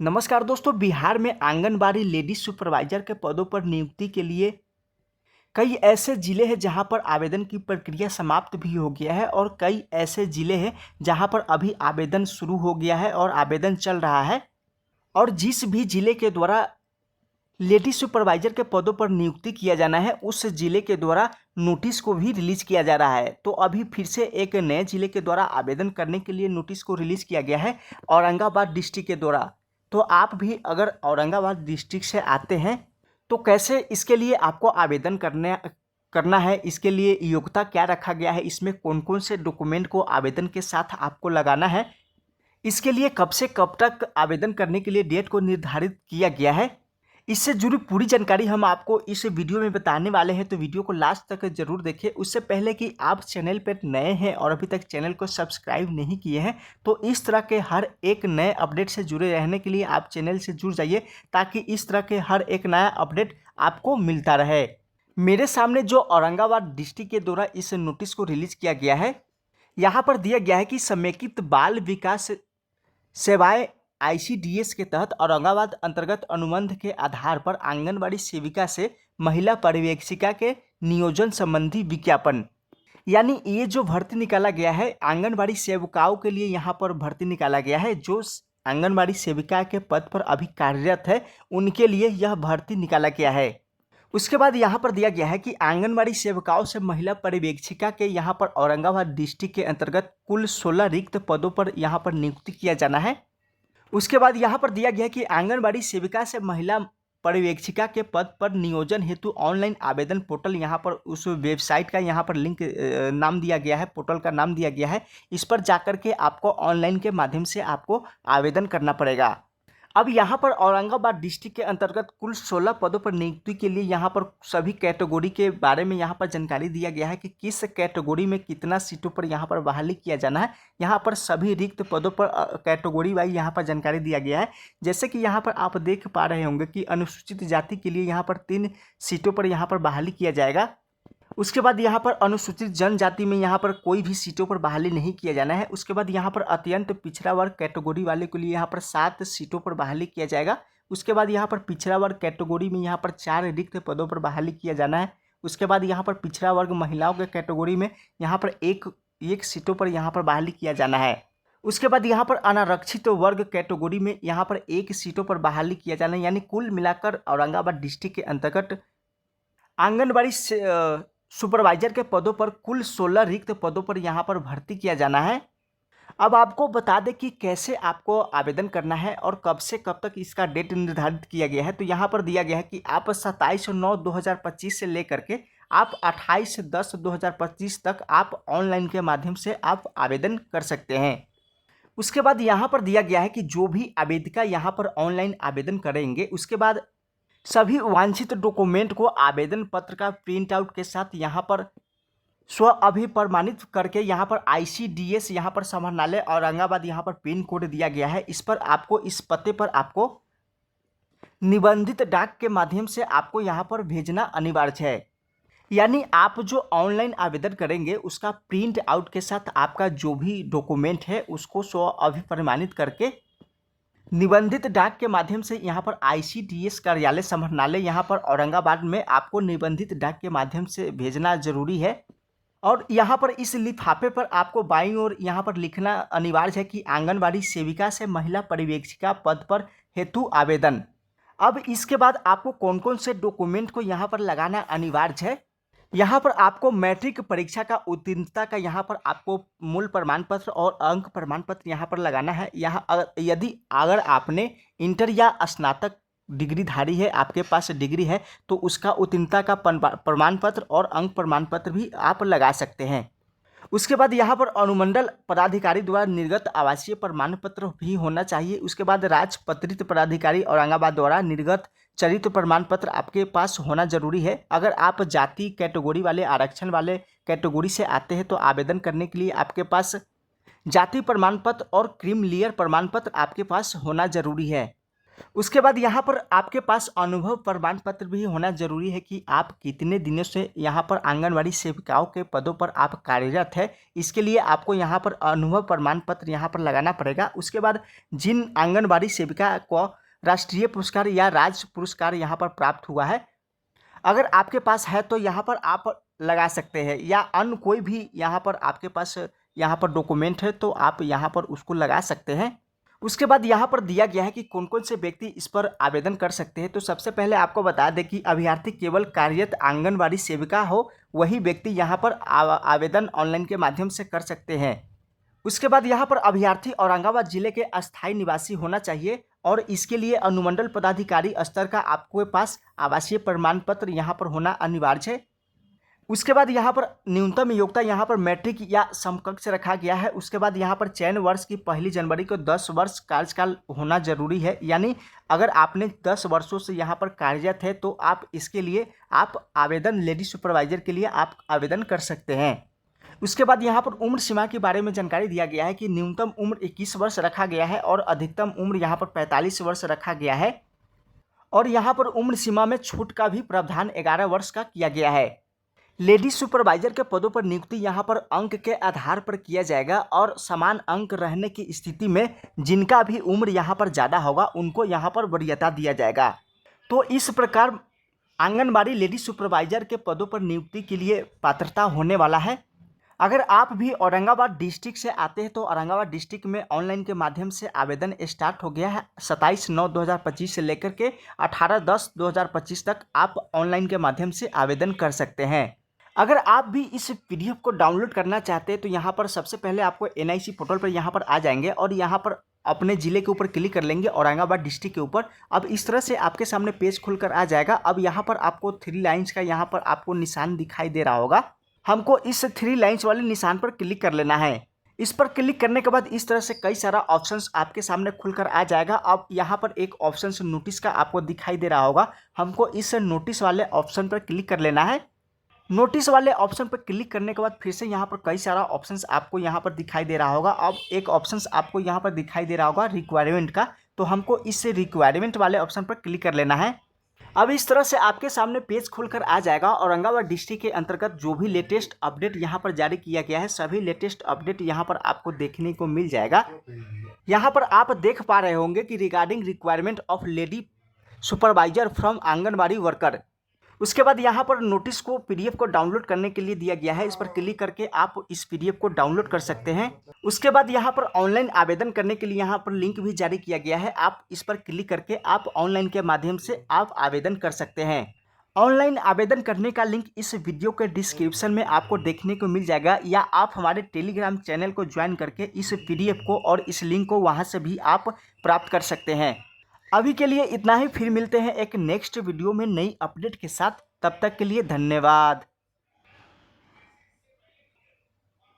नमस्कार दोस्तों। बिहार में आंगनबाड़ी लेडी सुपरवाइजर के पदों पर नियुक्ति के लिए कई ऐसे ज़िले हैं जहां पर आवेदन की प्रक्रिया समाप्त भी हो गया है और कई ऐसे ज़िले हैं जहां पर अभी आवेदन शुरू हो गया है और आवेदन चल रहा है। और जिस भी ज़िले के द्वारा लेडी सुपरवाइजर के पदों पर नियुक्ति किया जाना है उस ज़िले के द्वारा नोटिस को भी रिलीज़ किया जा रहा है। तो अभी फिर से एक नए ज़िले के द्वारा आवेदन करने के लिए नोटिस को रिलीज़ किया गया है औरंगाबाद डिस्ट्रिक्ट के द्वारा। तो आप भी अगर औरंगाबाद डिस्ट्रिक्ट से आते हैं तो कैसे इसके लिए आपको आवेदन करना है, इसके लिए योग्यता क्या रखा गया है, इसमें कौन कौन से डॉक्यूमेंट को आवेदन के साथ आपको लगाना है, इसके लिए कब से कब तक आवेदन करने के लिए डेट को निर्धारित किया गया है, इससे जुड़ी पूरी जानकारी हम आपको इस वीडियो में बताने वाले हैं। तो वीडियो को लास्ट तक जरूर देखें। उससे पहले कि आप चैनल पर नए हैं और अभी तक चैनल को सब्सक्राइब नहीं किए हैं तो इस तरह के हर एक नए अपडेट से जुड़े रहने के लिए आप चैनल से जुड़ जाइए ताकि इस तरह के हर एक नया अपडेट आपको मिलता रहे। मेरे सामने जो औरंगाबाद डिस्ट्रिक्ट के द्वारा इस नोटिस को रिलीज किया गया है, यहाँ पर दिया गया है कि समेकित बाल विकास सेवाएं आईसीडीएस के तहत औरंगाबाद अंतर्गत अनुबंध के आधार पर आंगनबाड़ी सेविका से महिला पर्यवेक्षिका के नियोजन संबंधी विज्ञापन, यानी ये जो भर्ती निकाला गया है आंगनबाड़ी सेविकाओं के लिए यहाँ पर भर्ती निकाला गया है। जो आंगनबाड़ी सेविका के पद पर अभी कार्यरत है उनके लिए यह भर्ती निकाला गया है। उसके बाद यहाँ पर दिया गया है कि आंगनबाड़ी सेविकाओं से महिला पर्यवेक्षिका के यहाँ पर औरंगाबाद डिस्ट्रिक्ट के अंतर्गत कुल 16 रिक्त पदों पर यहाँ पर नियुक्ति किया जाना है। उसके बाद यहाँ पर दिया गया है कि आंगनबाड़ी सेविका से महिला पर्यवेक्षिका के पद पर नियोजन हेतु ऑनलाइन आवेदन पोर्टल, यहाँ पर उस वेबसाइट का यहाँ पर लिंक नाम दिया गया है, पोर्टल का नाम दिया गया है। इस पर जाकर के आपको ऑनलाइन के माध्यम से आपको आवेदन करना पड़ेगा। अब यहाँ पर औरंगाबाद डिस्ट्रिक्ट के अंतर्गत कुल 16 पदों पर नियुक्ति के लिए यहाँ पर सभी कैटेगरी के बारे में यहाँ पर जानकारी दिया गया है कि किस कैटेगरी में कितना सीटों पर यहाँ पर बहाली किया जाना है। यहाँ पर सभी रिक्त पदों पर कैटेगरी वाइज यहाँ पर जानकारी दिया गया है। जैसे कि यहाँ पर आप देख पा रहे होंगे कि अनुसूचित जाति के लिए यहाँ पर 3 सीटों पर यहाँ पर बहाली किया जाएगा। उसके बाद यहाँ पर अनुसूचित जनजाति में यहाँ पर कोई भी सीटों पर बहाली नहीं किया जाना है। उसके बाद यहाँ पर अत्यंत पिछड़ा वर्ग कैटेगरी वाले के लिए यहाँ पर 7 सीटों पर बहाली किया जाएगा। उसके बाद यहाँ पर पिछड़ा वर्ग कैटेगरी में यहाँ पर 4 रिक्त पदों पर बहाली किया जाना है। उसके बाद यहाँ पर पिछड़ा वर्ग महिलाओं के कैटेगरी में यहाँ पर एक सीटों पर यहाँ पर बहाली किया जाना है। उसके बाद यहाँ पर अनारक्षित वर्ग कैटेगरी में यहाँ पर 1 सीटों पर बहाली किया जाना है। यानी कुल मिलाकर औरंगाबाद डिस्ट्रिक्ट के अंतर्गत आंगनबाड़ी सुपरवाइजर के पदों पर कुल 16 रिक्त पदों पर यहाँ पर भर्ती किया जाना है। अब आपको बता दें कि कैसे आपको आवेदन करना है और कब से कब तक इसका डेट निर्धारित किया गया है। तो यहाँ पर दिया गया है कि आप 27/9/2025 से लेकर के आप 28/10/2025 तक आप ऑनलाइन के माध्यम से आप आवेदन कर सकते हैं। उसके बाद यहाँ पर दिया गया है कि जो भी आवेदिका यहाँ पर ऑनलाइन आवेदन करेंगे उसके बाद सभी वांछित डॉक्यूमेंट को आवेदन पत्र का प्रिंट आउट के साथ यहाँ पर स्व अभिप्रमाणित करके यहाँ पर आईसीडीएस यहाँ पर समाहरणालय औरंगाबाद यहाँ पर पिन कोड दिया गया है। इस पर आपको इस पते पर आपको निबंधित डाक के माध्यम से आपको यहाँ पर भेजना अनिवार्य है। यानी आप जो ऑनलाइन आवेदन करेंगे उसका प्रिंट आउट के साथ आपका जो भी डॉक्यूमेंट है उसको स्व अभिप्रमाणित करके निबंधित डाक के माध्यम से यहाँ पर आईसीडीएस कार्यालय समाहरणालय यहाँ पर औरंगाबाद में आपको निबंधित डाक के माध्यम से भेजना जरूरी है। और यहाँ पर इस लिफाफे पर आपको बाईं ओर यहाँ पर लिखना अनिवार्य है कि आंगनबाड़ी सेविका से महिला पर्यवेक्षिका पद पर हेतु आवेदन। अब इसके बाद आपको कौन कौन से डॉक्यूमेंट को यहाँ पर लगाना अनिवार्य है। यहाँ पर आपको मैट्रिक परीक्षा का उत्तीर्णता का यहाँ पर आपको मूल प्रमाण पत्र और अंक प्रमाण पत्र यहाँ पर लगाना है। यहाँ अगर आपने इंटर या स्नातक डिग्रीधारी है, आपके पास डिग्री है, तो उसका उत्तीर्णता का प्रमाण पत्र और अंक प्रमाण पत्र भी आप लगा सकते हैं। उसके बाद यहाँ पर अनुमंडल पदाधिकारी द्वारा निर्गत आवासीय प्रमाण पत्र भी होना चाहिए। उसके बाद राजपत्रित पदाधिकारी औरंगाबाद द्वारा निर्गत चरित्र प्रमाण पत्र आपके पास होना जरूरी है। अगर आप जाति कैटेगरी वाले आरक्षण वाले कैटेगरी से आते हैं तो आवेदन करने के लिए आपके पास जाति प्रमाण पत्र और क्रीमी लेयर प्रमाण पत्र आपके पास होना जरूरी है। उसके बाद यहाँ पर आपके पास अनुभव प्रमाण पत्र भी होना जरूरी है कि आप कितने दिनों से यहाँ पर आंगनबाड़ी सेविकाओं के पदों पर आप कार्यरत है। इसके लिए आपको यहाँ पर अनुभव प्रमाण पत्र यहाँ पर लगाना पड़ेगा। उसके बाद जिन आंगनबाड़ी सेविका को राष्ट्रीय पुरस्कार या राज्य पुरस्कार यहाँ पर प्राप्त हुआ है, अगर आपके पास है तो यहाँ पर आप लगा सकते हैं, या अन्य कोई भी यहाँ पर आपके पास यहाँ पर डॉक्यूमेंट है तो आप यहाँ पर उसको लगा सकते हैं। उसके बाद यहाँ पर दिया गया है कि कौन कौन से व्यक्ति इस पर आवेदन कर सकते हैं। तो सबसे पहले आपको बता दें कि अभ्यर्थी केवल कार्यरत आंगनबाड़ी सेविका हो वही व्यक्ति यहाँ पर आवेदन ऑनलाइन के माध्यम से कर सकते हैं। उसके बाद यहाँ पर अभ्यर्थी औरंगाबाद जिले के अस्थायी निवासी होना चाहिए और इसके लिए अनुमंडल पदाधिकारी स्तर का आपके पास आवासीय प्रमाण पत्र यहाँ पर होना अनिवार्य है। उसके बाद यहाँ पर न्यूनतम योग्यता यहाँ पर मैट्रिक या समकक्ष रखा गया है। उसके बाद यहाँ पर चयन वर्ष की 1 जनवरी को 10 वर्ष कार्यकाल होना जरूरी है, यानी अगर आपने 10 वर्षों से यहाँ पर कार्यरत है तो आप इसके लिए आप आवेदन लेडी सुपरवाइजर के लिए आप आवेदन कर सकते हैं। उसके बाद यहाँ पर उम्र सीमा के बारे में जानकारी दिया गया है कि न्यूनतम उम्र 21 वर्ष रखा गया है और अधिकतम उम्र यहाँ पर 45 वर्ष रखा गया है। और यहाँ पर उम्र सीमा में छूट का भी प्रावधान 11 वर्ष का किया गया है। लेडी सुपरवाइजर के पदों पर नियुक्ति यहाँ पर अंक के आधार पर किया जाएगा और समान अंक रहने की स्थिति में जिनका भी उम्र यहाँ पर ज़्यादा होगा उनको यहाँ पर वरीयता दिया जाएगा। तो इस प्रकार आंगनबाड़ी लेडी सुपरवाइजर के पदों पर नियुक्ति के लिए पात्रता होने वाला है। अगर आप भी औरंगाबाद डिस्ट्रिक्ट से आते हैं तो औरंगाबाद डिस्ट्रिक्ट में ऑनलाइन के माध्यम से आवेदन स्टार्ट हो गया है। 27/9/2025 से लेकर के 18/10/2025 तक आप ऑनलाइन के माध्यम से आवेदन कर सकते हैं। अगर आप भी इस पीडीएफ को डाउनलोड करना चाहते हैं तो यहाँ पर सबसे पहले आपको NIC पोर्टल पर यहाँ पर आ जाएंगे और यहाँ पर अपने ज़िले के ऊपर क्लिक कर लेंगे, औरंगाबाद डिस्ट्रिक्ट के ऊपर। अब इस तरह से आपके सामने पेज खुलकर आ जाएगा। अब यहाँ पर आपको 3 लाइन्स का यहाँ पर आपको निशान दिखाई दे रहा होगा। हमको इस 3 लाइन्स वाले निशान पर क्लिक कर लेना है। इस पर क्लिक करने के बाद इस तरह से कई सारा ऑप्शंस आपके सामने खुलकर आ जाएगा। अब यहाँ पर एक ऑप्शन नोटिस का आपको दिखाई दे रहा होगा, हमको इस नोटिस वाले ऑप्शन पर क्लिक कर लेना है। नोटिस वाले ऑप्शन पर क्लिक करने के बाद फिर से यहाँ पर कई सारा ऑप्शंस आपको यहाँ पर दिखाई दे रहा होगा। अब एक ऑप्शंस आपको यहाँ पर दिखाई दे रहा होगा रिक्वायरमेंट का, तो हमको इस रिक्वायरमेंट वाले ऑप्शन पर क्लिक कर लेना है। अब इस तरह से आपके सामने पेज खुलकर आ जाएगा। औरंगाबाद डिस्ट्रिक्ट के अंतर्गत जो भी लेटेस्ट अपडेट यहाँ पर जारी किया गया है सभी लेटेस्ट अपडेट यहाँ पर आपको देखने को मिल जाएगा। यहाँ पर आप देख पा रहे होंगे कि regarding requirement of lady supervisor from anganwadi worker. उसके बाद यहाँ पर नोटिस को पीडीएफ को डाउनलोड करने के लिए दिया गया है। इस पर क्लिक करके आप इस पीडीएफ को डाउनलोड कर सकते हैं। उसके बाद यहाँ पर ऑनलाइन आवेदन करने के लिए यहाँ पर लिंक भी जारी किया गया है। आप इस पर क्लिक करके आप ऑनलाइन के माध्यम से आप आवेदन कर सकते हैं। ऑनलाइन आवेदन करने का लिंक इस वीडियो के डिस्क्रिप्शन में आपको देखने को मिल जाएगा, या आप हमारे टेलीग्राम चैनल को ज्वाइन करके इस पीडीएफ को और इस लिंक को वहाँ से भी आप प्राप्त कर सकते हैं। अभी के लिए इतना ही, फिर मिलते हैं एक नेक्स्ट वीडियो में नई अपडेट के साथ। तब तक के लिए धन्यवाद।